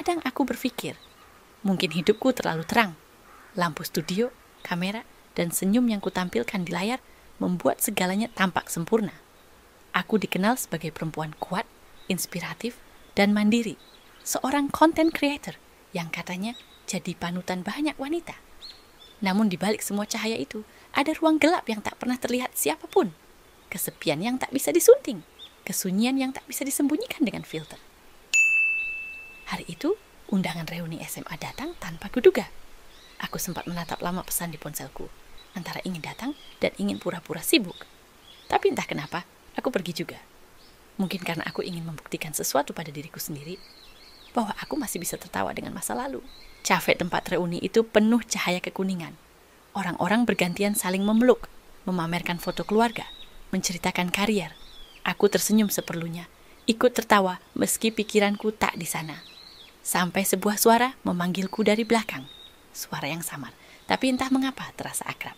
Kadang aku berpikir, mungkin hidupku terlalu terang. Lampu studio, kamera, dan senyum yang kutampilkan di layar membuat segalanya tampak sempurna. Aku dikenal sebagai perempuan kuat, inspiratif, dan mandiri. Seorang content creator yang katanya jadi panutan banyak wanita. Namun di balik semua cahaya itu, ada ruang gelap yang tak pernah terlihat siapapun. Kesepian yang tak bisa disunting. Kesunyian yang tak bisa disembunyikan dengan filter. Hari itu, undangan reuni SMA datang tanpa kuduga. Aku sempat menatap lama pesan di ponselku, antara ingin datang dan ingin pura-pura sibuk. Tapi entah kenapa, aku pergi juga. Mungkin karena aku ingin membuktikan sesuatu pada diriku sendiri, bahwa aku masih bisa tertawa dengan masa lalu. Cafe tempat reuni itu penuh cahaya kekuningan. Orang-orang bergantian saling memeluk, memamerkan foto keluarga, menceritakan karier. Aku tersenyum seperlunya, ikut tertawa meski pikiranku tak di sana. Sampai sebuah suara memanggilku dari belakang. Suara yang samar, tapi entah mengapa terasa akrab.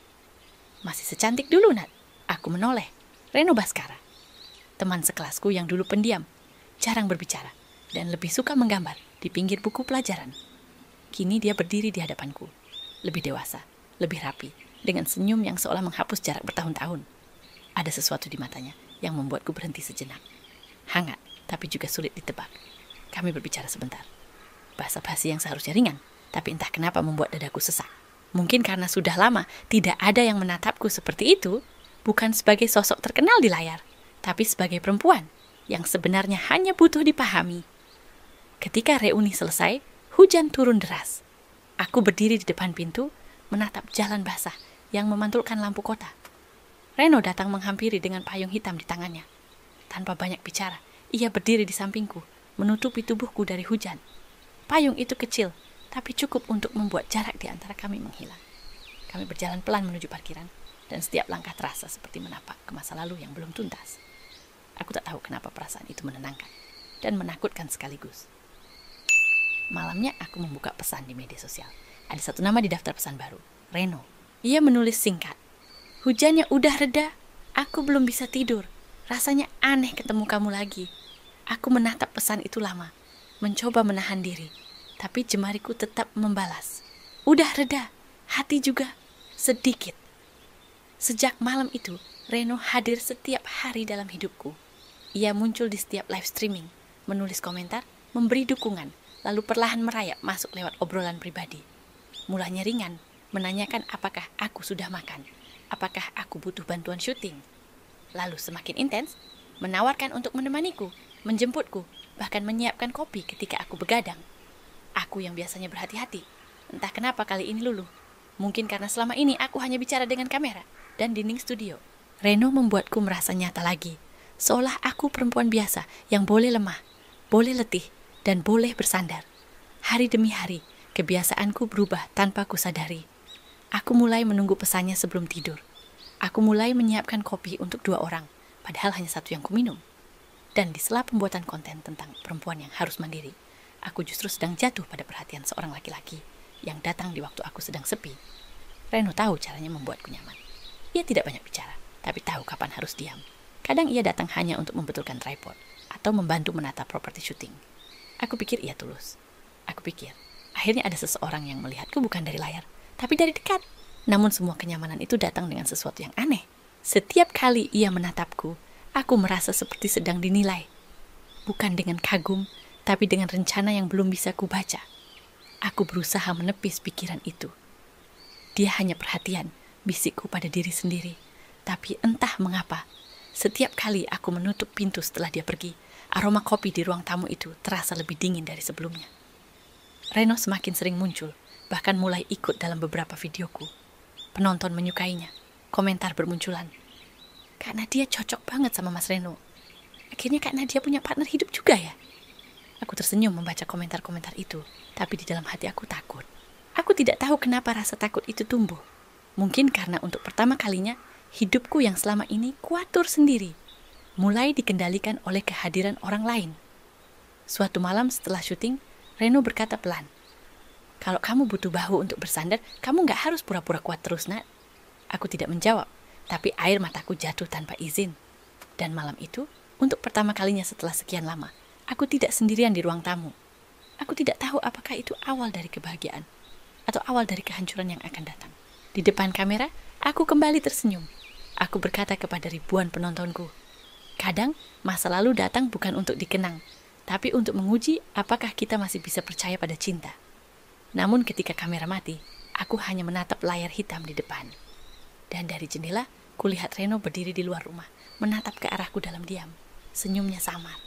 Masih secantik dulu, Nat. Aku menoleh. Reno Baskara. Teman sekelasku yang dulu pendiam, jarang berbicara, dan lebih suka menggambar di pinggir buku pelajaran. Kini dia berdiri di hadapanku. Lebih dewasa, lebih rapi, dengan senyum yang seolah menghapus jarak bertahun-tahun. Ada sesuatu di matanya yang membuatku berhenti sejenak. Hangat, tapi juga sulit ditebak. Kami berbicara sebentar. Basa-basi yang seharusnya ringan, tapi entah kenapa membuat dadaku sesak. Mungkin karena sudah lama tidak ada yang menatapku seperti itu, bukan sebagai sosok terkenal di layar, tapi sebagai perempuan yang sebenarnya hanya butuh dipahami. Ketika reuni selesai, hujan turun deras. Aku berdiri di depan pintu, menatap jalan basah yang memantulkan lampu kota. Reno datang menghampiri dengan payung hitam di tangannya. Tanpa banyak bicara, ia berdiri di sampingku, menutupi tubuhku dari hujan. Payung itu kecil, tapi cukup untuk membuat jarak di antara kami menghilang. Kami berjalan pelan menuju parkiran, dan setiap langkah terasa seperti menapak ke masa lalu yang belum tuntas. Aku tak tahu kenapa perasaan itu menenangkan dan menakutkan sekaligus. Malamnya aku membuka pesan di media sosial. Ada satu nama di daftar pesan baru, Reno. Ia menulis singkat. Hujannya udah reda, aku belum bisa tidur. Rasanya aneh ketemu kamu lagi. Aku menatap pesan itu lama, mencoba menahan diri. Tapi jemariku tetap membalas. Udah reda, hati juga sedikit. Sejak malam itu, Reno hadir setiap hari dalam hidupku. Ia muncul di setiap live streaming, menulis komentar, memberi dukungan, lalu perlahan merayap masuk lewat obrolan pribadi. Mulanya ringan, menanyakan apakah aku sudah makan, apakah aku butuh bantuan syuting. Lalu semakin intens, menawarkan untuk menemaniku, menjemputku, bahkan menyiapkan kopi ketika aku begadang. Aku yang biasanya berhati-hati, entah kenapa kali ini luluh. Mungkin karena selama ini aku hanya bicara dengan kamera dan dinding studio. Reno membuatku merasa nyata lagi, seolah aku perempuan biasa yang boleh lemah, boleh letih, dan boleh bersandar. Hari demi hari, kebiasaanku berubah tanpa kusadari. Aku mulai menunggu pesannya sebelum tidur. Aku mulai menyiapkan kopi untuk 2 orang, padahal hanya 1 yang kuminum. Dan di sela pembuatan konten tentang perempuan yang harus mandiri, aku justru sedang jatuh pada perhatian seorang laki-laki yang datang di waktu aku sedang sepi. Reno tahu caranya membuatku nyaman. Ia tidak banyak bicara, tapi tahu kapan harus diam. Kadang ia datang hanya untuk membetulkan tripod atau membantu menata properti syuting. Aku pikir ia tulus. Aku pikir, akhirnya ada seseorang yang melihatku bukan dari layar, tapi dari dekat. Namun semua kenyamanan itu datang dengan sesuatu yang aneh. Setiap kali ia menatapku, aku merasa seperti sedang dinilai. Bukan dengan kagum, tapi dengan rencana yang belum bisa kubaca. Aku berusaha menepis pikiran itu. Dia hanya perhatian, bisikku pada diri sendiri. Tapi entah mengapa, setiap kali aku menutup pintu setelah dia pergi, aroma kopi di ruang tamu itu terasa lebih dingin dari sebelumnya. Reno semakin sering muncul, bahkan mulai ikut dalam beberapa videoku. Penonton menyukainya, komentar bermunculan. Kak Nadia cocok banget sama Mas Reno. Akhirnya Kak Nadia punya partner hidup juga ya? Aku tersenyum membaca komentar-komentar itu, tapi di dalam hati aku takut. Aku tidak tahu kenapa rasa takut itu tumbuh. Mungkin karena untuk pertama kalinya, hidupku yang selama ini kuatur sendiri, mulai dikendalikan oleh kehadiran orang lain. Suatu malam setelah syuting, Reno berkata pelan, "Kalau kamu butuh bahu untuk bersandar, kamu gak harus pura-pura kuat terus, Nat." Aku tidak menjawab, tapi air mataku jatuh tanpa izin. Dan malam itu, untuk pertama kalinya setelah sekian lama, aku tidak sendirian di ruang tamu. Aku tidak tahu apakah itu awal dari kebahagiaan atau awal dari kehancuran yang akan datang. Di depan kamera, aku kembali tersenyum. Aku berkata kepada ribuan penontonku, kadang masa lalu datang bukan untuk dikenang, tapi untuk menguji apakah kita masih bisa percaya pada cinta. Namun ketika kamera mati, aku hanya menatap layar hitam di depan. Dan dari jendela, kulihat Reno berdiri di luar rumah, menatap ke arahku dalam diam. Senyumnya samar,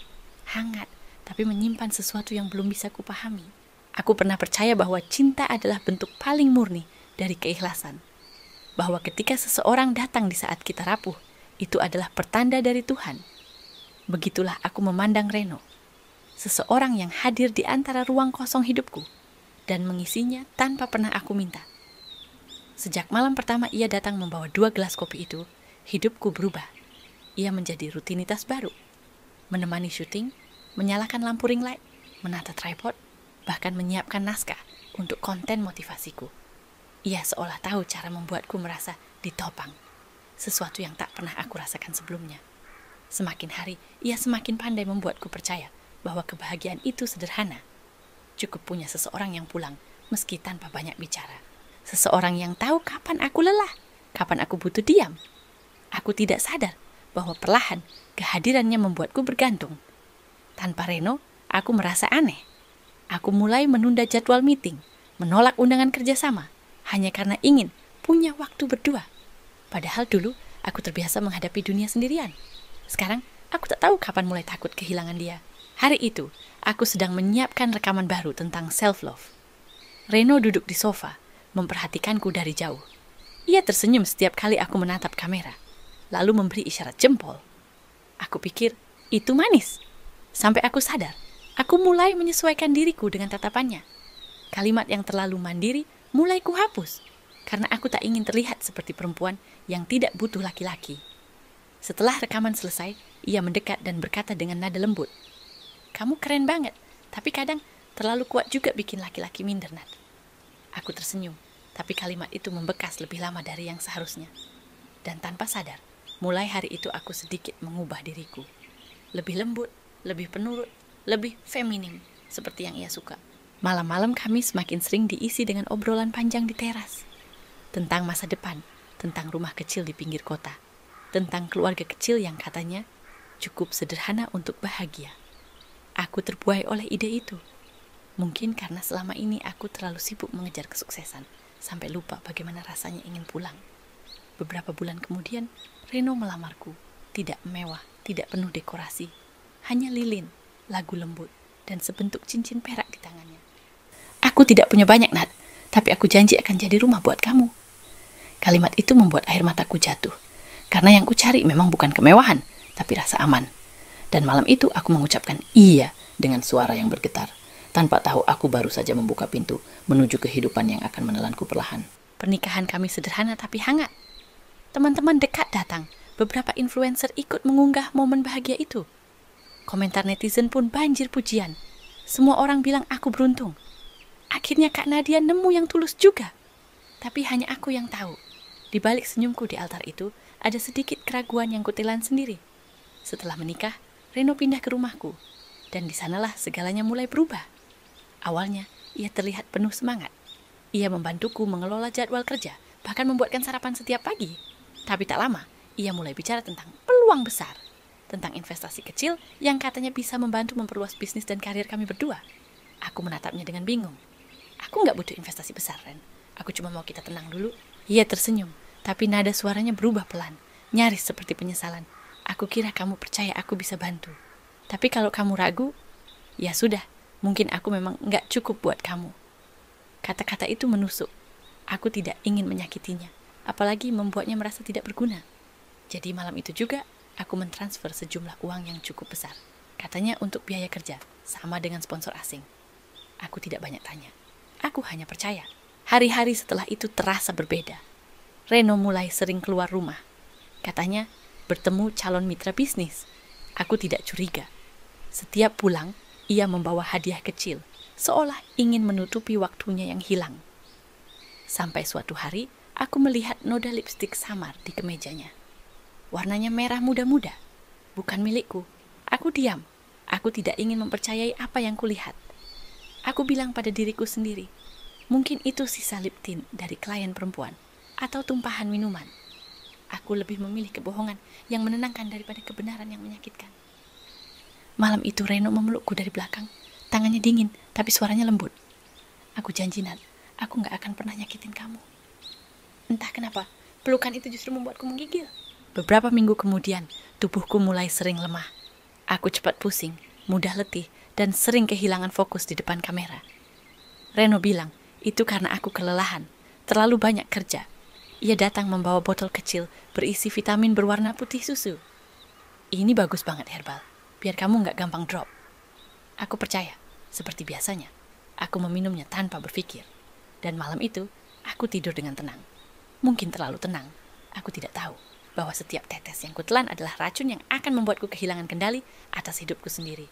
hangat, tapi menyimpan sesuatu yang belum bisa kupahami. Aku pernah percaya bahwa cinta adalah bentuk paling murni dari keikhlasan. Bahwa ketika seseorang datang di saat kita rapuh, itu adalah pertanda dari Tuhan. Begitulah aku memandang Reno. Seseorang yang hadir di antara ruang kosong hidupku dan mengisinya tanpa pernah aku minta. Sejak malam pertama ia datang membawa 2 gelas kopi itu, hidupku berubah. Ia menjadi rutinitas baru. Menemani syuting, menyalakan lampu ring light, menata tripod, bahkan menyiapkan naskah untuk konten motivasiku. Ia seolah tahu cara membuatku merasa ditopang, sesuatu yang tak pernah aku rasakan sebelumnya. Semakin hari, ia semakin pandai membuatku percaya bahwa kebahagiaan itu sederhana. Cukup punya seseorang yang pulang, meski tanpa banyak bicara. Seseorang yang tahu kapan aku lelah, kapan aku butuh diam. Aku tidak sadar bahwa perlahan kehadirannya membuatku bergantung. Tanpa Reno, aku merasa aneh. Aku mulai menunda jadwal meeting, menolak undangan kerjasama, hanya karena ingin punya waktu berdua. Padahal dulu aku terbiasa menghadapi dunia sendirian. Sekarang aku tak tahu kapan mulai takut kehilangan dia. Hari itu, aku sedang menyiapkan rekaman baru tentang self-love. Reno duduk di sofa, memperhatikanku dari jauh. Ia tersenyum setiap kali aku menatap kamera, lalu memberi isyarat jempol. Aku pikir, itu manis. Sampai aku sadar, aku mulai menyesuaikan diriku dengan tatapannya. Kalimat yang terlalu mandiri mulai kuhapus, karena aku tak ingin terlihat seperti perempuan yang tidak butuh laki-laki. Setelah rekaman selesai, ia mendekat dan berkata dengan nada lembut, "Kamu keren banget, tapi kadang terlalu kuat juga bikin laki-laki minder, Nat." Aku tersenyum, tapi kalimat itu membekas lebih lama dari yang seharusnya. Dan tanpa sadar, mulai hari itu aku sedikit mengubah diriku. Lebih lembut, lebih penurut, lebih feminim, seperti yang ia suka. Malam-malam kami semakin sering diisi dengan obrolan panjang di teras. Tentang masa depan, tentang rumah kecil di pinggir kota, tentang keluarga kecil yang katanya cukup sederhana untuk bahagia. Aku terbuai oleh ide itu. Mungkin karena selama ini aku terlalu sibuk mengejar kesuksesan, sampai lupa bagaimana rasanya ingin pulang. Beberapa bulan kemudian, Reno melamarku. Tidak mewah, tidak penuh dekorasi. Hanya lilin, lagu lembut, dan sebentuk cincin perak di tangannya. "Aku tidak punya banyak, Nat, tapi aku janji akan jadi rumah buat kamu." Kalimat itu membuat air mataku jatuh. Karena yang ku cari memang bukan kemewahan, tapi rasa aman. Dan malam itu aku mengucapkan iya dengan suara yang bergetar. Tanpa tahu aku baru saja membuka pintu menuju kehidupan yang akan menelanku perlahan. Pernikahan kami sederhana tapi hangat. Teman-teman dekat datang. Beberapa influencer ikut mengunggah momen bahagia itu. Komentar netizen pun banjir pujian. Semua orang bilang aku beruntung. Akhirnya Kak Nadia nemu yang tulus juga. Tapi hanya aku yang tahu. Di balik senyumku di altar itu, ada sedikit keraguan yang kutelan sendiri. Setelah menikah, Reno pindah ke rumahku. Dan di sanalah segalanya mulai berubah. Awalnya, ia terlihat penuh semangat. Ia membantuku mengelola jadwal kerja, bahkan membuatkan sarapan setiap pagi. Tapi tak lama, ia mulai bicara tentang peluang besar. Tentang investasi kecil yang katanya bisa membantu memperluas bisnis dan karir kami berdua. Aku menatapnya dengan bingung. "Aku nggak butuh investasi besar, Ren. Aku cuma mau kita tenang dulu." Ia tersenyum, tapi nada suaranya berubah pelan, nyaris seperti penyesalan. "Aku kira kamu percaya aku bisa bantu. Tapi kalau kamu ragu, ya sudah, mungkin aku memang nggak cukup buat kamu." Kata-kata itu menusuk. Aku tidak ingin menyakitinya, apalagi membuatnya merasa tidak berguna. Jadi malam itu juga, aku mentransfer sejumlah uang yang cukup besar. Katanya untuk biaya kerja, sama dengan sponsor asing. Aku tidak banyak tanya. Aku hanya percaya. Hari-hari setelah itu terasa berbeda. Reno mulai sering keluar rumah. Katanya, bertemu calon mitra bisnis. Aku tidak curiga. Setiap pulang, ia membawa hadiah kecil, seolah ingin menutupi waktunya yang hilang. Sampai suatu hari, aku melihat noda lipstik samar di kemejanya. Warnanya merah muda-muda. Bukan milikku. Aku diam. Aku tidak ingin mempercayai apa yang kulihat. Aku bilang pada diriku sendiri, mungkin itu sisa lip tint dari klien perempuan atau tumpahan minuman. Aku lebih memilih kebohongan yang menenangkan daripada kebenaran yang menyakitkan. Malam itu Reno memelukku dari belakang. Tangannya dingin, tapi suaranya lembut. Aku janji, Nat, aku gak akan pernah nyakitin kamu. Entah kenapa, pelukan itu justru membuatku menggigil. Beberapa minggu kemudian, tubuhku mulai sering lemah. Aku cepat pusing, mudah letih, dan sering kehilangan fokus di depan kamera. Reno bilang, itu karena aku kelelahan, terlalu banyak kerja. Ia datang membawa botol kecil berisi vitamin berwarna putih susu. Ini bagus banget herbal, biar kamu gak gampang drop. Aku percaya, seperti biasanya, aku meminumnya tanpa berpikir. Dan malam itu, aku tidur dengan tenang. Mungkin terlalu tenang, aku tidak tahu bahwa setiap tetes yang kutelan adalah racun yang akan membuatku kehilangan kendali atas hidupku sendiri.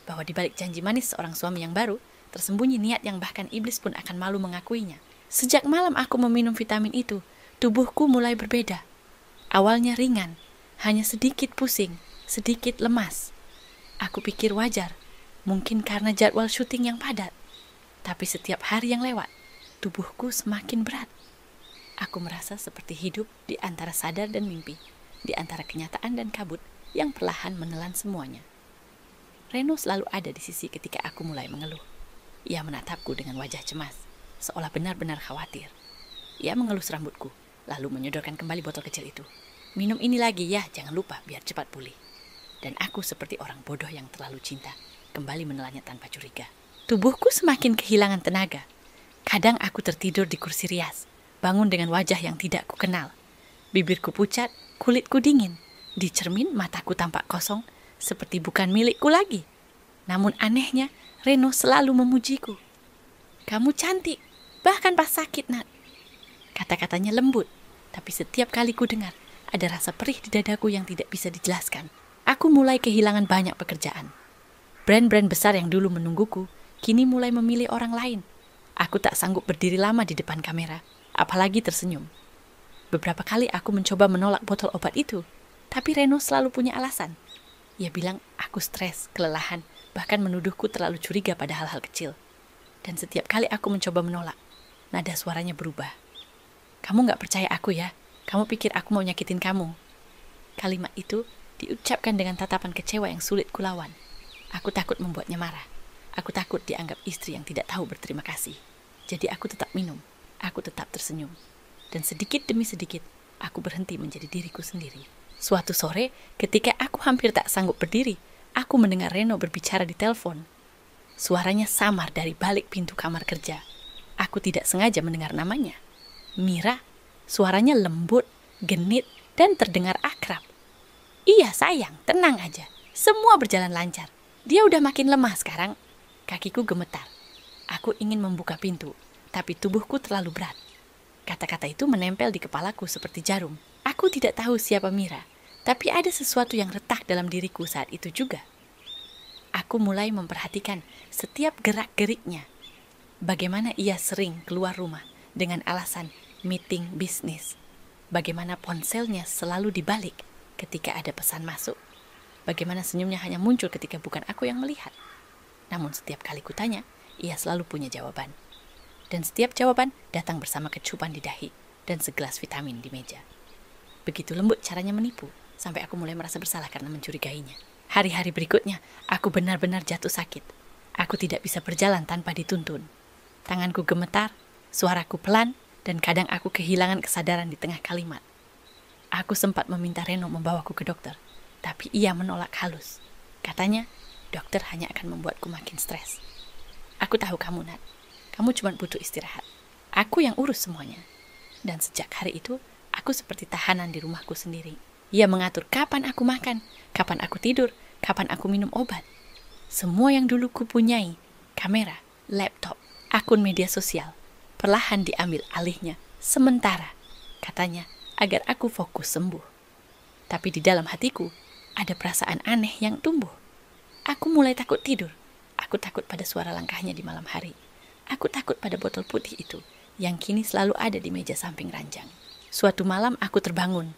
Bahwa di balik janji manis seorang suami yang baru, tersembunyi niat yang bahkan iblis pun akan malu mengakuinya. Sejak malam aku meminum vitamin itu, tubuhku mulai berbeda. Awalnya ringan, hanya sedikit pusing, sedikit lemas. Aku pikir wajar, mungkin karena jadwal syuting yang padat. Tapi setiap hari yang lewat, tubuhku semakin berat. Aku merasa seperti hidup di antara sadar dan mimpi, di antara kenyataan dan kabut yang perlahan menelan semuanya. Reno selalu ada di sisi ketika aku mulai mengeluh. Ia menatapku dengan wajah cemas, seolah benar-benar khawatir. Ia mengelus rambutku, lalu menyodorkan kembali botol kecil itu. Minum ini lagi ya, jangan lupa biar cepat pulih. Dan aku seperti orang bodoh yang terlalu cinta, kembali menelannya tanpa curiga. Tubuhku semakin kehilangan tenaga. Kadang aku tertidur di kursi rias, bangun dengan wajah yang tidak kukenal. Bibirku pucat, kulitku dingin. Di cermin mataku tampak kosong, seperti bukan milikku lagi. Namun anehnya, Reno selalu memujiku. Kamu cantik, bahkan pas sakit, Nat. Kata-katanya lembut, tapi setiap kali ku dengar, ada rasa perih di dadaku yang tidak bisa dijelaskan. Aku mulai kehilangan banyak pekerjaan. Brand-brand besar yang dulu menungguku, kini mulai memilih orang lain. Aku tak sanggup berdiri lama di depan kamera, apalagi tersenyum. Beberapa kali aku mencoba menolak botol obat itu, tapi Reno selalu punya alasan. Ia bilang aku stres, kelelahan, bahkan menuduhku terlalu curiga pada hal-hal kecil. Dan setiap kali aku mencoba menolak, nada suaranya berubah. Kamu gak percaya aku ya? Kamu pikir aku mau nyakitin kamu? Kalimat itu diucapkan dengan tatapan kecewa yang sulit kulawan. Aku takut membuatnya marah. Aku takut dianggap istri yang tidak tahu berterima kasih. Jadi aku tetap minum. Aku tetap tersenyum. Dan sedikit demi sedikit, aku berhenti menjadi diriku sendiri. Suatu sore, ketika aku hampir tak sanggup berdiri, aku mendengar Reno berbicara di telepon. Suaranya samar dari balik pintu kamar kerja. Aku tidak sengaja mendengar namanya. Mira, suaranya lembut, genit, dan terdengar akrab. Iya sayang, tenang aja. Semua berjalan lancar. Dia udah makin lemah sekarang. Kakiku gemetar. Aku ingin membuka pintu, tapi tubuhku terlalu berat. Kata-kata itu menempel di kepalaku seperti jarum. Aku tidak tahu siapa Mira, tapi ada sesuatu yang retak dalam diriku saat itu juga. Aku mulai memperhatikan setiap gerak-geriknya. Bagaimana ia sering keluar rumah dengan alasan meeting bisnis. Bagaimana ponselnya selalu dibalik ketika ada pesan masuk. Bagaimana senyumnya hanya muncul ketika bukan aku yang melihat. Namun setiap kali kutanya, ia selalu punya jawaban. Dan setiap jawaban datang bersama kecupan di dahi dan segelas vitamin di meja. Begitu lembut caranya menipu, sampai aku mulai merasa bersalah karena mencurigainya. Hari-hari berikutnya, aku benar-benar jatuh sakit. Aku tidak bisa berjalan tanpa dituntun. Tanganku gemetar, suaraku pelan, dan kadang aku kehilangan kesadaran di tengah kalimat. Aku sempat meminta Reno membawaku ke dokter, tapi ia menolak halus. Katanya, dokter hanya akan membuatku makin stres. Aku tahu kamu, Nat. Kamu cuma butuh istirahat. Aku yang urus semuanya. Dan sejak hari itu, aku seperti tahanan di rumahku sendiri. Ia mengatur kapan aku makan, kapan aku tidur, kapan aku minum obat. Semua yang dulu kupunyai, kamera, laptop, akun media sosial, perlahan diambil alihnya sementara, katanya, agar aku fokus sembuh. Tapi di dalam hatiku, ada perasaan aneh yang tumbuh. Aku mulai takut tidur. Aku takut pada suara langkahnya di malam hari. Aku takut pada botol putih itu, yang kini selalu ada di meja samping ranjang. Suatu malam aku terbangun.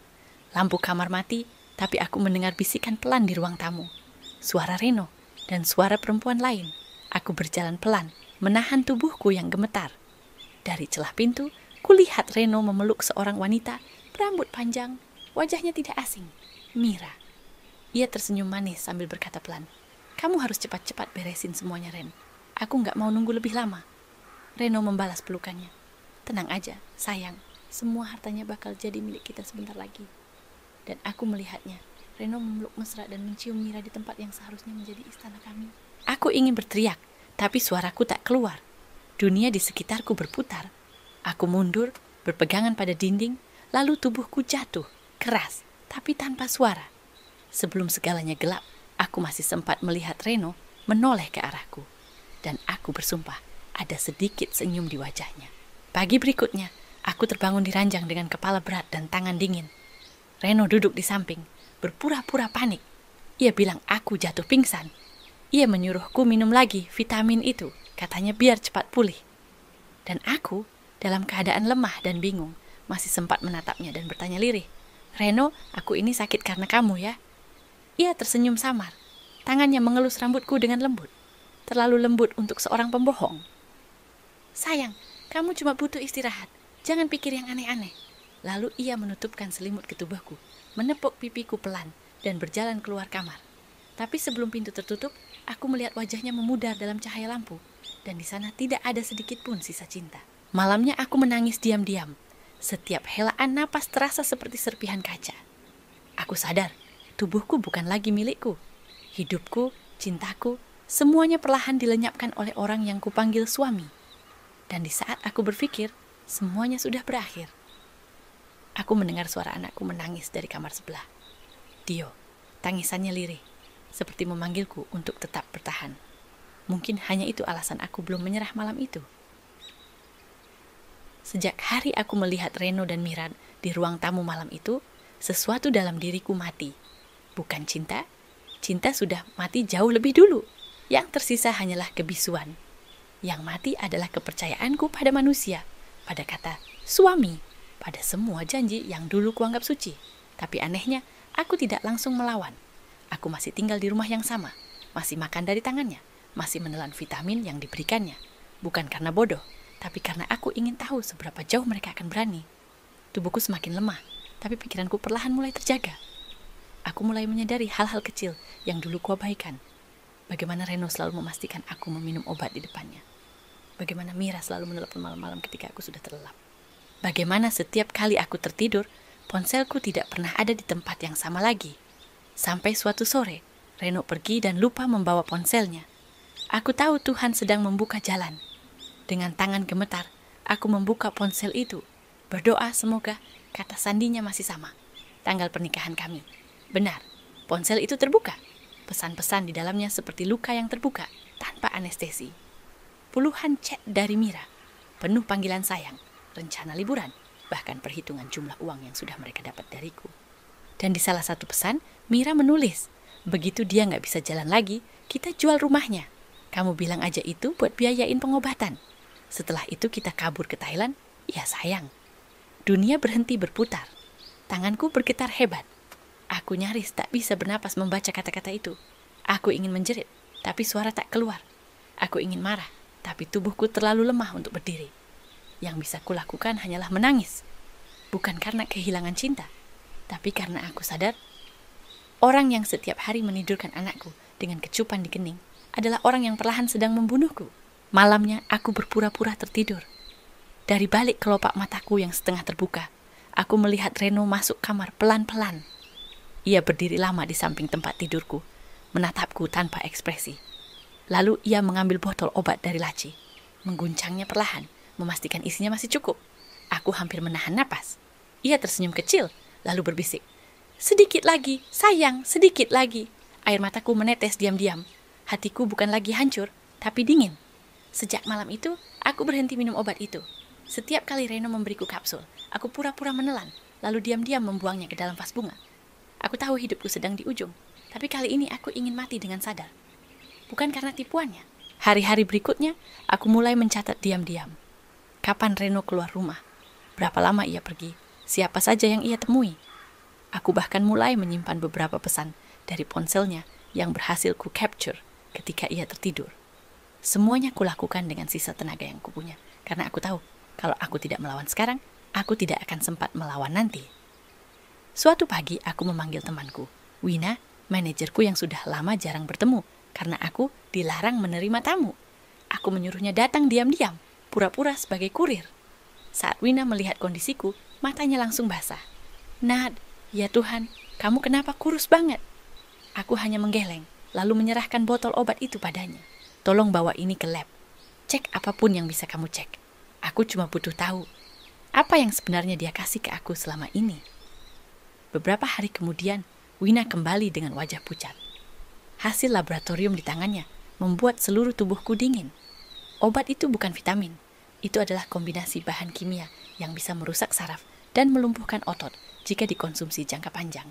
Lampu kamar mati, tapi aku mendengar bisikan pelan di ruang tamu. Suara Reno dan suara perempuan lain. Aku berjalan pelan, menahan tubuhku yang gemetar. Dari celah pintu, kulihat Reno memeluk seorang wanita berambut panjang, wajahnya tidak asing, Mira. Ia tersenyum manis sambil berkata pelan, "Kamu harus cepat-cepat beresin semuanya, Ren. Aku nggak mau nunggu lebih lama." Reno membalas pelukannya. "Tenang aja, sayang. Semua hartanya bakal jadi milik kita sebentar lagi." Dan aku melihatnya. Reno memeluk mesra dan mencium Mira di tempat yang seharusnya menjadi istana kami. Aku ingin berteriak, tapi suaraku tak keluar. Dunia di sekitarku berputar. Aku mundur, berpegangan pada dinding, lalu tubuhku jatuh, keras, tapi tanpa suara. Sebelum segalanya gelap, aku masih sempat melihat Reno menoleh ke arahku. Dan aku bersumpah, ada sedikit senyum di wajahnya. Pagi berikutnya, aku terbangun di ranjang dengan kepala berat dan tangan dingin. Reno duduk di samping, berpura-pura panik. Ia bilang aku jatuh pingsan. Ia menyuruhku minum lagi vitamin itu, katanya biar cepat pulih. Dan aku, dalam keadaan lemah dan bingung, masih sempat menatapnya dan bertanya lirih, "Reno, aku ini sakit karena kamu ya?" Ia tersenyum samar. Tangannya mengelus rambutku dengan lembut. Terlalu lembut untuk seorang pembohong. "Sayang, kamu cuma butuh istirahat. Jangan pikir yang aneh-aneh." Lalu ia menutupkan selimut ke tubuhku, menepuk pipiku pelan, dan berjalan keluar kamar. Tapi sebelum pintu tertutup, aku melihat wajahnya memudar dalam cahaya lampu, dan di sana tidak ada sedikit pun sisa cinta. Malamnya aku menangis diam-diam. Setiap helaan napas terasa seperti serpihan kaca. Aku sadar, tubuhku bukan lagi milikku. Hidupku, cintaku, semuanya perlahan dilenyapkan oleh orang yang kupanggil suami. Dan di saat aku berpikir, semuanya sudah berakhir, aku mendengar suara anakku menangis dari kamar sebelah. Dio, tangisannya lirih, seperti memanggilku untuk tetap bertahan. Mungkin hanya itu alasan aku belum menyerah malam itu. Sejak hari aku melihat Reno dan Mira di ruang tamu malam itu, sesuatu dalam diriku mati. Bukan cinta, cinta sudah mati jauh lebih dulu. Yang tersisa hanyalah kebisuan. Yang mati adalah kepercayaanku pada manusia, pada kata suami, pada semua janji yang dulu kuanggap suci. Tapi anehnya, aku tidak langsung melawan. Aku masih tinggal di rumah yang sama, masih makan dari tangannya, masih menelan vitamin yang diberikannya. Bukan karena bodoh, tapi karena aku ingin tahu seberapa jauh mereka akan berani. Tubuhku semakin lemah, tapi pikiranku perlahan mulai terjaga. Aku mulai menyadari hal-hal kecil yang dulu kuabaikan. Bagaimana Reno selalu memastikan aku meminum obat di depannya. Bagaimana Mira selalu menelepon malam-malam ketika aku sudah terlelap. Bagaimana setiap kali aku tertidur, ponselku tidak pernah ada di tempat yang sama lagi. Sampai suatu sore, Reno pergi dan lupa membawa ponselnya. Aku tahu Tuhan sedang membuka jalan. Dengan tangan gemetar, aku membuka ponsel itu. Berdoa semoga kata sandinya masih sama. Tanggal pernikahan kami. Benar, ponsel itu terbuka. Pesan-pesan di dalamnya seperti luka yang terbuka, tanpa anestesi. Puluhan chat dari Mira, penuh panggilan sayang, rencana liburan, bahkan perhitungan jumlah uang yang sudah mereka dapat dariku. Dan di salah satu pesan, Mira menulis, "Begitu dia nggak bisa jalan lagi, kita jual rumahnya. Kamu bilang aja itu buat biayain pengobatan. Setelah itu kita kabur ke Thailand, ya sayang." Dunia berhenti berputar. Tanganku bergetar hebat. Aku nyaris tak bisa bernapas membaca kata-kata itu. Aku ingin menjerit, tapi suara tak keluar. Aku ingin marah, tapi tubuhku terlalu lemah untuk berdiri. Yang bisa kulakukan hanyalah menangis. Bukan karena kehilangan cinta, tapi karena aku sadar, orang yang setiap hari menidurkan anakku dengan kecupan di kening adalah orang yang perlahan sedang membunuhku. Malamnya aku berpura-pura tertidur. Dari balik kelopak mataku yang setengah terbuka, aku melihat Reno masuk kamar pelan-pelan. Ia berdiri lama di samping tempat tidurku, menatapku tanpa ekspresi. Lalu ia mengambil botol obat dari laci, mengguncangnya perlahan, memastikan isinya masih cukup. Aku hampir menahan napas. Ia tersenyum kecil, lalu berbisik, "Sedikit lagi, sayang, sedikit lagi." Air mataku menetes diam-diam. Hatiku bukan lagi hancur, tapi dingin. Sejak malam itu, aku berhenti minum obat itu. Setiap kali Reno memberiku kapsul, aku pura-pura menelan, lalu diam-diam membuangnya ke dalam vas bunga. Aku tahu hidupku sedang di ujung, tapi kali ini aku ingin mati dengan sadar. Bukan karena tipuannya. Hari-hari berikutnya, aku mulai mencatat diam-diam. Kapan Reno keluar rumah? Berapa lama ia pergi? Siapa saja yang ia temui? Aku bahkan mulai menyimpan beberapa pesan dari ponselnya yang berhasil ku capture ketika ia tertidur. Semuanya kulakukan dengan sisa tenaga yang kupunya, karena aku tahu kalau aku tidak melawan sekarang, aku tidak akan sempat melawan nanti. Suatu pagi aku memanggil temanku, Wina, manajerku yang sudah lama jarang bertemu, karena aku dilarang menerima tamu. Aku menyuruhnya datang diam-diam, pura-pura sebagai kurir. Saat Wina melihat kondisiku, matanya langsung basah. "Nad, ya Tuhan, kamu kenapa kurus banget?" Aku hanya menggeleng, lalu menyerahkan botol obat itu padanya. "Tolong bawa ini ke lab. Cek apapun yang bisa kamu cek. Aku cuma butuh tahu apa yang sebenarnya dia kasih ke aku selama ini." Beberapa hari kemudian, Wina kembali dengan wajah pucat. Hasil laboratorium di tangannya membuat seluruh tubuhku dingin. Obat itu bukan vitamin. Itu adalah kombinasi bahan kimia yang bisa merusak saraf dan melumpuhkan otot jika dikonsumsi jangka panjang.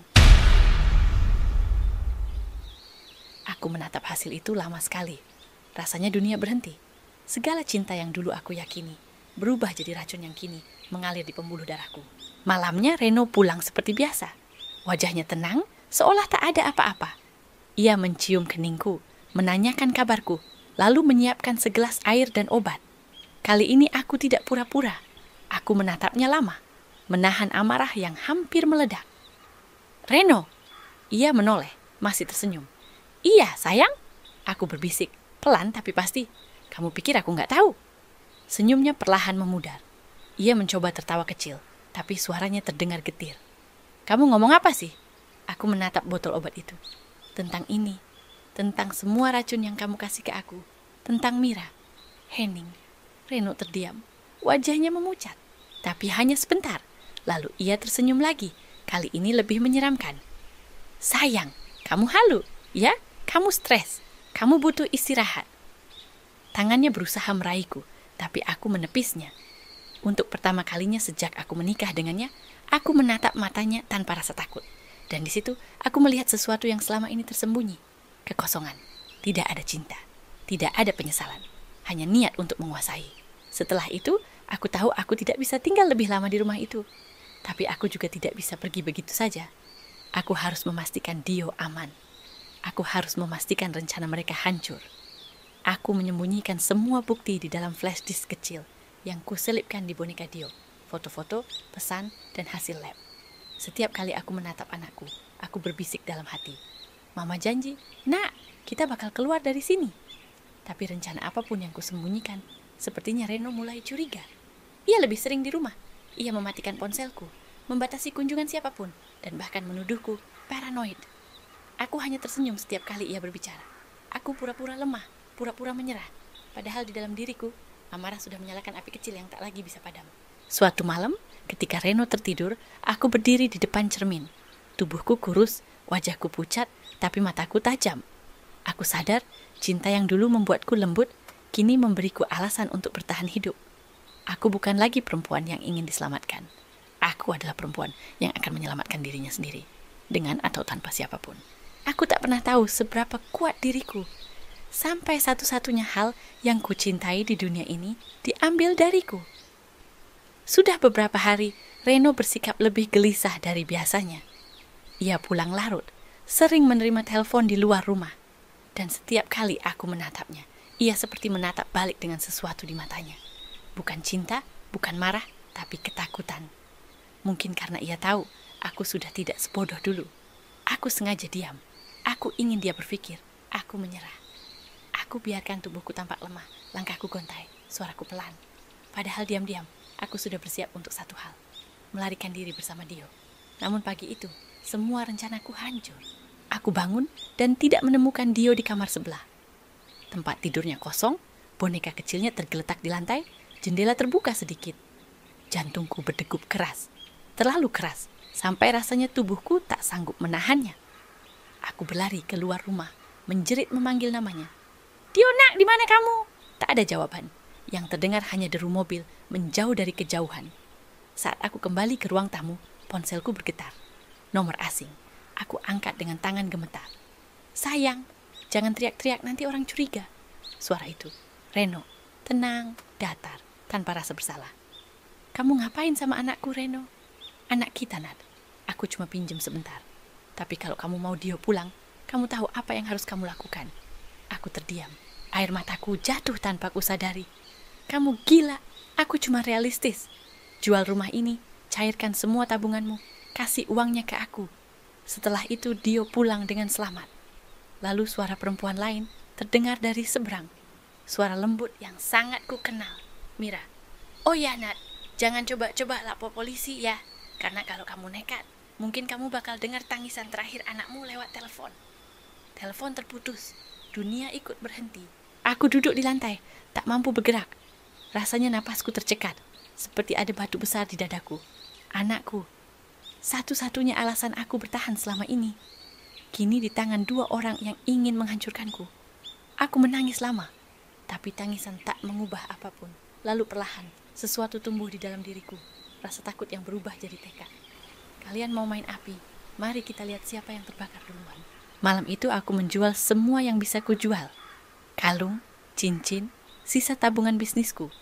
Aku menatap hasil itu lama sekali. Rasanya dunia berhenti. Segala cinta yang dulu aku yakini berubah jadi racun yang kini mengalir di pembuluh darahku. Malamnya Reno pulang seperti biasa. Wajahnya tenang, seolah tak ada apa-apa. Ia mencium keningku, menanyakan kabarku, lalu menyiapkan segelas air dan obat. Kali ini aku tidak pura-pura. Aku menatapnya lama, menahan amarah yang hampir meledak. "Reno!" Ia menoleh, masih tersenyum. "Iya, sayang," aku berbisik, pelan tapi pasti. "Kamu pikir aku nggak tahu?" Senyumnya perlahan memudar. Ia mencoba tertawa kecil, tapi suaranya terdengar getir. "Kamu ngomong apa sih?" Aku menatap botol obat itu. "Tentang ini, tentang semua racun yang kamu kasih ke aku, tentang Mira." "Henning." Reno terdiam, wajahnya memucat, tapi hanya sebentar. Lalu ia tersenyum lagi, kali ini lebih menyeramkan. "Sayang, kamu halu, ya? Kamu stres, kamu butuh istirahat." Tangannya berusaha meraihku, tapi aku menepisnya. Untuk pertama kalinya sejak aku menikah dengannya, aku menatap matanya tanpa rasa takut. Dan di situ aku melihat sesuatu yang selama ini tersembunyi. Kekosongan. Tidak ada cinta. Tidak ada penyesalan. Hanya niat untuk menguasai. Setelah itu, aku tahu aku tidak bisa tinggal lebih lama di rumah itu. Tapi aku juga tidak bisa pergi begitu saja. Aku harus memastikan Dio aman. Aku harus memastikan rencana mereka hancur. Aku menyembunyikan semua bukti di dalam flash disk kecil yang kuselipkan di boneka Dio, foto-foto, pesan, dan hasil lab. Setiap kali aku menatap anakku, aku berbisik dalam hati. "Mama janji, nak, kita bakal keluar dari sini." Tapi rencana apapun yang kusembunyikan, sepertinya Reno mulai curiga. Ia lebih sering di rumah. Ia mematikan ponselku, membatasi kunjungan siapapun, dan bahkan menuduhku paranoid. Aku hanya tersenyum setiap kali ia berbicara. Aku pura-pura lemah, pura-pura menyerah. Padahal di dalam diriku, amarah sudah menyalakan api kecil yang tak lagi bisa padam. Suatu malam, ketika Reno tertidur, aku berdiri di depan cermin. Tubuhku kurus, wajahku pucat, tapi mataku tajam. Aku sadar, cinta yang dulu membuatku lembut, kini memberiku alasan untuk bertahan hidup. Aku bukan lagi perempuan yang ingin diselamatkan. Aku adalah perempuan yang akan menyelamatkan dirinya sendiri, dengan atau tanpa siapapun. Aku tak pernah tahu seberapa kuat diriku, sampai satu-satunya hal yang kucintai di dunia ini diambil dariku. Sudah beberapa hari, Reno bersikap lebih gelisah dari biasanya. Ia pulang larut, sering menerima telepon di luar rumah. Dan setiap kali aku menatapnya, ia seperti menatap balik dengan sesuatu di matanya. Bukan cinta, bukan marah, tapi ketakutan. Mungkin karena ia tahu aku sudah tidak sebodoh dulu. Aku sengaja diam. Aku ingin dia berpikir. Aku menyerah. Aku biarkan tubuhku tampak lemah, langkahku gontai, suaraku pelan. Padahal diam-diam, aku sudah bersiap untuk satu hal. Melarikan diri bersama Dio. Namun pagi itu, semua rencanaku hancur. Aku bangun dan tidak menemukan Dio di kamar sebelah. Tempat tidurnya kosong, boneka kecilnya tergeletak di lantai, jendela terbuka sedikit. Jantungku berdegup keras, terlalu keras, sampai rasanya tubuhku tak sanggup menahannya. Aku berlari keluar rumah, menjerit memanggil namanya. "Dio nak, di mana kamu?" Tak ada jawaban. Yang terdengar hanya deru mobil menjauh dari kejauhan. Saat aku kembali ke ruang tamu, ponselku bergetar. Nomor asing. Aku angkat dengan tangan gemetar. "Sayang, jangan teriak-teriak, nanti orang curiga." Suara itu. Reno, tenang, datar, tanpa rasa bersalah. "Kamu ngapain sama anakku, Reno?" "Anak kita, Nat. Aku cuma pinjem sebentar. Tapi kalau kamu mau Dio pulang, kamu tahu apa yang harus kamu lakukan." Aku terdiam. Air mataku jatuh tanpa kusadari. Kamu gila, aku cuma realistis. Jual rumah ini, cairkan semua tabunganmu, kasih uangnya ke aku. Setelah itu Dio pulang dengan selamat. Lalu suara perempuan lain terdengar dari seberang. Suara lembut yang sangat ku kenal. Mira, oh ya Nat, jangan coba-coba lapor polisi ya. Karena kalau kamu nekat, mungkin kamu bakal dengar tangisan terakhir anakmu lewat telepon. Telepon terputus, dunia ikut berhenti. Aku duduk di lantai, tak mampu bergerak. Rasanya napasku tercekat, seperti ada batu besar di dadaku. Anakku, satu-satunya alasan aku bertahan selama ini, kini di tangan dua orang yang ingin menghancurkanku. Aku menangis lama, tapi tangisan tak mengubah apapun. Lalu perlahan, sesuatu tumbuh di dalam diriku. Rasa takut yang berubah jadi tekad. Kalian mau main api? Mari kita lihat siapa yang terbakar duluan. Malam itu aku menjual semua yang bisa kujual. Kalung, cincin, sisa tabungan bisnisku.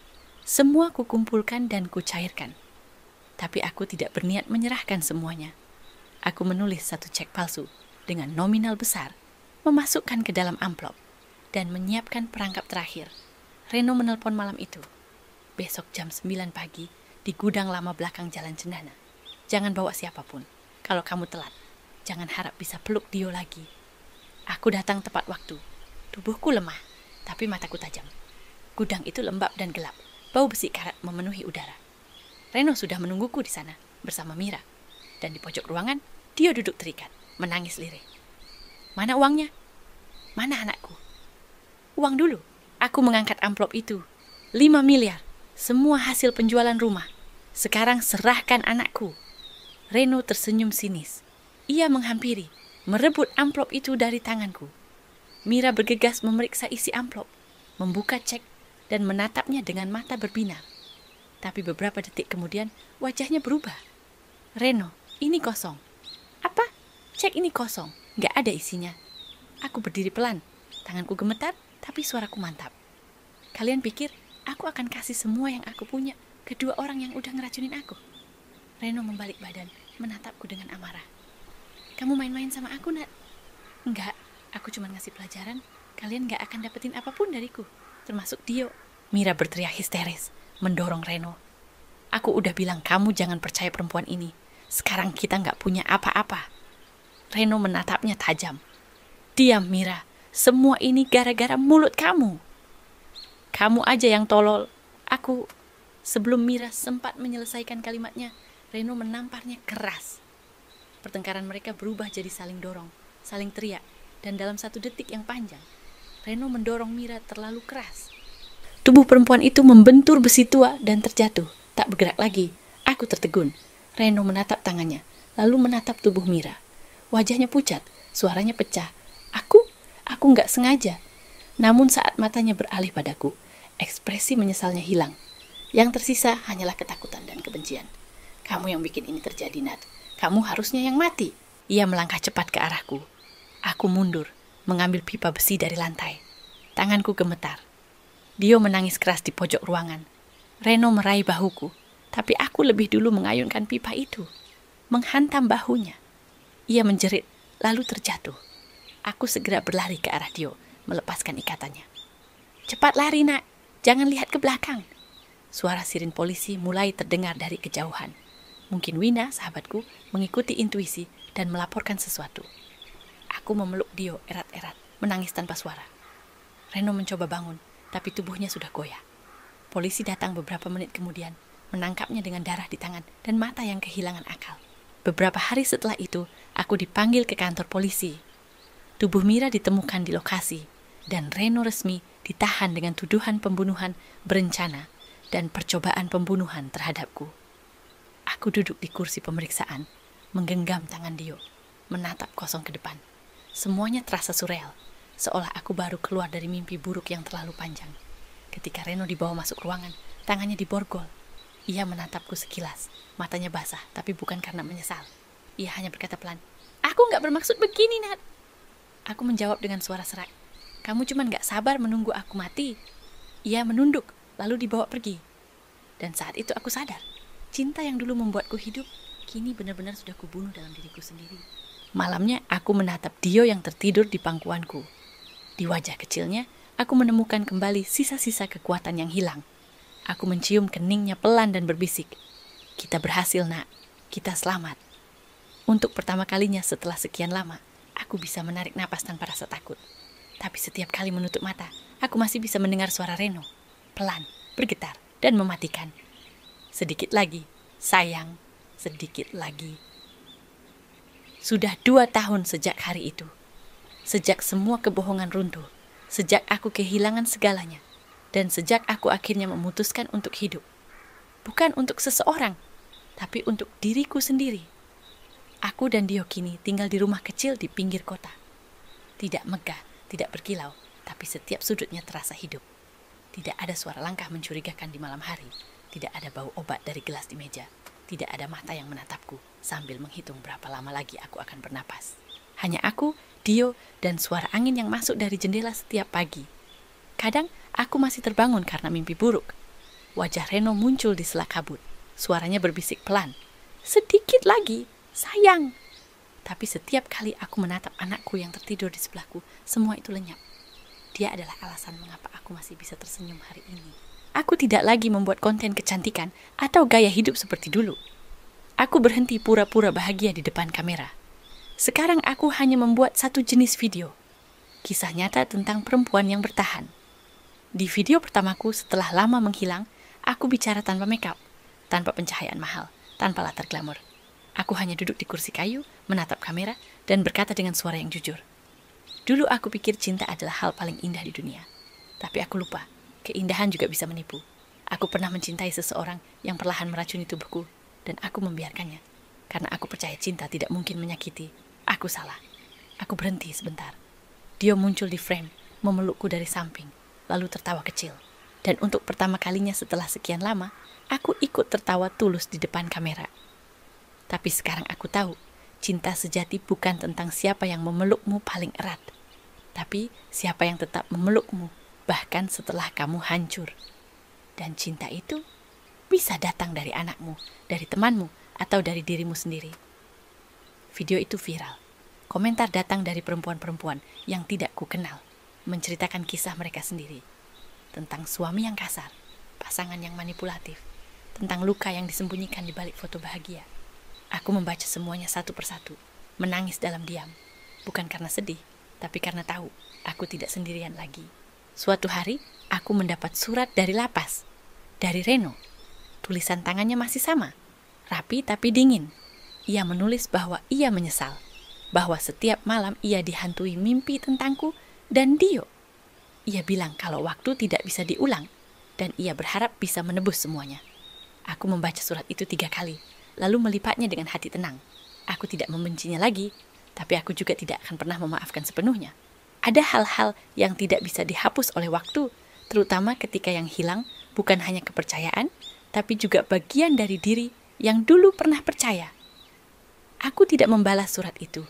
Semua kukumpulkan dan kucairkan. Tapi aku tidak berniat menyerahkan semuanya. Aku menulis satu cek palsu dengan nominal besar, memasukkan ke dalam amplop, dan menyiapkan perangkap terakhir. Reno menelpon malam itu. Besok jam 9 pagi di gudang lama belakang Jalan Cendana. Jangan bawa siapapun. Kalau kamu telat, jangan harap bisa peluk Dio lagi. Aku datang tepat waktu. Tubuhku lemah, tapi mataku tajam. Gudang itu lembab dan gelap. Bau besi karat memenuhi udara. Reno sudah menungguku di sana bersama Mira. Dan di pojok ruangan, Dio duduk terikat, menangis lirih. Mana uangnya? Mana anakku? Uang dulu. Aku mengangkat amplop itu. 5 miliar. Semua hasil penjualan rumah. Sekarang serahkan anakku. Reno tersenyum sinis. Ia menghampiri, merebut amplop itu dari tanganku. Mira bergegas memeriksa isi amplop, membuka cek, dan menatapnya dengan mata berbinar. Tapi beberapa detik kemudian, wajahnya berubah. Reno, ini kosong. Apa? Cek ini kosong, gak ada isinya. Aku berdiri pelan, tanganku gemetar, tapi suaraku mantap. Kalian pikir aku akan kasih semua yang aku punya ke dua orang yang udah ngeracunin aku? Reno membalik badan, menatapku dengan amarah. Kamu main-main sama aku, Nat? Enggak, aku cuma ngasih pelajaran. Kalian gak akan dapetin apapun dariku, termasuk Dio. Mira berteriak histeris, mendorong Reno. Aku udah bilang kamu jangan percaya perempuan ini. Sekarang kita gak punya apa-apa. Reno menatapnya tajam. Diam, Mira. Semua ini gara-gara mulut kamu. Kamu aja yang tolol. Aku... Sebelum Mira sempat menyelesaikan kalimatnya, Reno menamparnya keras. Pertengkaran mereka berubah jadi saling dorong, saling teriak, dan dalam 1 detik yang panjang, Reno mendorong Mira terlalu keras. Tubuh perempuan itu membentur besi tua dan terjatuh, tak bergerak lagi. Aku tertegun. Reno menatap tangannya, lalu menatap tubuh Mira. Wajahnya pucat, suaranya pecah. Aku nggak sengaja. Namun saat matanya beralih padaku, ekspresi menyesalnya hilang. Yang tersisa hanyalah ketakutan dan kebencian. Kamu yang bikin ini terjadi, Nat. Kamu harusnya yang mati. Ia melangkah cepat ke arahku. Aku mundur, mengambil pipa besi dari lantai. Tanganku gemetar. Dio menangis keras di pojok ruangan. Reno meraih bahuku, tapi aku lebih dulu mengayunkan pipa itu, menghantam bahunya. Ia menjerit, lalu terjatuh. Aku segera berlari ke arah Dio, melepaskan ikatannya. Cepat lari, Nak. Jangan lihat ke belakang. Suara sirin polisi mulai terdengar dari kejauhan. Mungkin Wina, sahabatku, mengikuti intuisi dan melaporkan sesuatu. Aku memeluk Dio erat-erat, menangis tanpa suara. Reno mencoba bangun, tapi tubuhnya sudah goyah. Polisi datang beberapa menit kemudian, menangkapnya dengan darah di tangan dan mata yang kehilangan akal. Beberapa hari setelah itu, aku dipanggil ke kantor polisi. Tubuh Mira ditemukan di lokasi, dan Reno resmi ditahan dengan tuduhan pembunuhan berencana dan percobaan pembunuhan terhadapku. Aku duduk di kursi pemeriksaan, menggenggam tangan Dio, menatap kosong ke depan. Semuanya terasa surreal, seolah aku baru keluar dari mimpi buruk yang terlalu panjang. Ketika Reno dibawa masuk ruangan, tangannya diborgol. Ia menatapku sekilas, matanya basah, tapi bukan karena menyesal. Ia hanya berkata pelan, "Aku gak bermaksud begini, Nat." Aku menjawab dengan suara serak, "Kamu cuma gak sabar menunggu aku mati." Ia menunduk, lalu dibawa pergi. Dan saat itu aku sadar, cinta yang dulu membuatku hidup, kini benar-benar sudah kubunuh dalam diriku sendiri. Malamnya aku menatap Dio yang tertidur di pangkuanku. Di wajah kecilnya aku menemukan kembali sisa-sisa kekuatan yang hilang. Aku mencium keningnya pelan dan berbisik, "Kita berhasil, Nak. Kita selamat." Untuk pertama kalinya setelah sekian lama, aku bisa menarik napas tanpa rasa takut. Tapi setiap kali menutup mata, aku masih bisa mendengar suara Reno. Pelan, bergetar, dan mematikan. Sedikit lagi, sayang, sedikit lagi. Sudah 2 tahun sejak hari itu. Sejak semua kebohongan runtuh. Sejak aku kehilangan segalanya. Dan sejak aku akhirnya memutuskan untuk hidup. Bukan untuk seseorang, tapi untuk diriku sendiri. Aku dan Dio kini tinggal di rumah kecil di pinggir kota. Tidak megah, tidak berkilau, tapi setiap sudutnya terasa hidup. Tidak ada suara langkah mencurigakan di malam hari. Tidak ada bau obat dari gelas di meja. Tidak ada mata yang menatapku sambil menghitung berapa lama lagi aku akan bernapas. Hanya aku, Dio, dan suara angin yang masuk dari jendela setiap pagi. Kadang aku masih terbangun karena mimpi buruk. Wajah Reno muncul di sela kabut. Suaranya berbisik pelan. "Sedikit lagi, sayang." Tapi setiap kali aku menatap anakku yang tertidur di sebelahku, semua itu lenyap. Dia adalah alasan mengapa aku masih bisa tersenyum hari ini. Aku tidak lagi membuat konten kecantikan atau gaya hidup seperti dulu. Aku berhenti pura-pura bahagia di depan kamera. Sekarang aku hanya membuat satu jenis video. Kisah nyata tentang perempuan yang bertahan. Di video pertamaku setelah lama menghilang, aku bicara tanpa makeup, tanpa pencahayaan mahal, tanpa latar glamor. Aku hanya duduk di kursi kayu, menatap kamera, dan berkata dengan suara yang jujur. Dulu aku pikir cinta adalah hal paling indah di dunia. Tapi aku lupa, keindahan juga bisa menipu. Aku pernah mencintai seseorang yang perlahan meracuni tubuhku, dan aku membiarkannya. Karena aku percaya cinta tidak mungkin menyakiti. Aku salah. Aku berhenti sebentar. Dia muncul di frame, memelukku dari samping, lalu tertawa kecil. Dan untuk pertama kalinya setelah sekian lama, aku ikut tertawa tulus di depan kamera. Tapi sekarang aku tahu, cinta sejati bukan tentang siapa yang memelukmu paling erat, tapi siapa yang tetap memelukmu, bahkan setelah kamu hancur. Dan cinta itu bisa datang dari anakmu, dari temanmu, atau dari dirimu sendiri. Video itu viral. Komentar datang dari perempuan-perempuan yang tidak kukenal, menceritakan kisah mereka sendiri. Tentang suami yang kasar, pasangan yang manipulatif, tentang luka yang disembunyikan di balik foto bahagia. Aku membaca semuanya satu persatu, menangis dalam diam. Bukan karena sedih, tapi karena tahu aku tidak sendirian lagi. Suatu hari, aku mendapat surat dari lapas, dari Reno. Tulisan tangannya masih sama, rapi tapi dingin. Ia menulis bahwa ia menyesal, bahwa setiap malam ia dihantui mimpi tentangku dan Dio. Ia bilang kalau waktu tidak bisa diulang, dan ia berharap bisa menebus semuanya. Aku membaca surat itu 3 kali, lalu melipatnya dengan hati tenang. Aku tidak membencinya lagi, tapi aku juga tidak akan pernah memaafkan sepenuhnya. Ada hal-hal yang tidak bisa dihapus oleh waktu, terutama ketika yang hilang bukan hanya kepercayaan, tapi juga bagian dari diri yang dulu pernah percaya. Aku tidak membalas surat itu.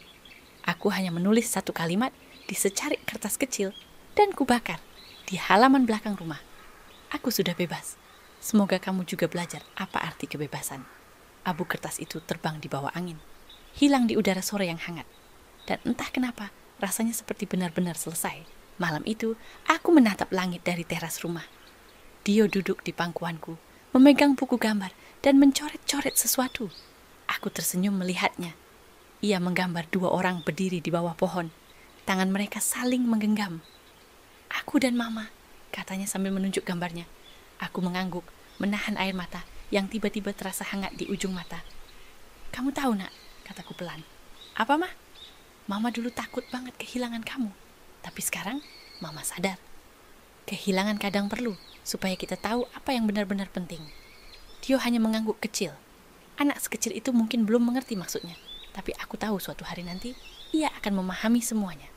Aku hanya menulis satu kalimat di secarik kertas kecil dan kubakar di halaman belakang rumah. Aku sudah bebas. Semoga kamu juga belajar apa arti kebebasan. Abu kertas itu terbang di bawah angin, hilang di udara sore yang hangat. Dan entah kenapa, rasanya seperti benar-benar selesai. Malam itu, aku menatap langit dari teras rumah. Dio duduk di pangkuanku, memegang buku gambar dan mencoret-coret sesuatu. Aku tersenyum melihatnya. Ia menggambar 2 orang berdiri di bawah pohon. Tangan mereka saling menggenggam. "Aku dan Mama," katanya sambil menunjuk gambarnya. Aku mengangguk, menahan air mata yang tiba-tiba terasa hangat di ujung mata. "Kamu tahu, Nak," kataku pelan. "Apa, Mah?" "Mama dulu takut banget kehilangan kamu. Tapi sekarang, Mama sadar. Kehilangan kadang perlu, supaya kita tahu apa yang benar-benar penting." Dio hanya mengangguk kecil. Anak sekecil itu mungkin belum mengerti maksudnya. Tapi aku tahu suatu hari nanti, ia akan memahami semuanya.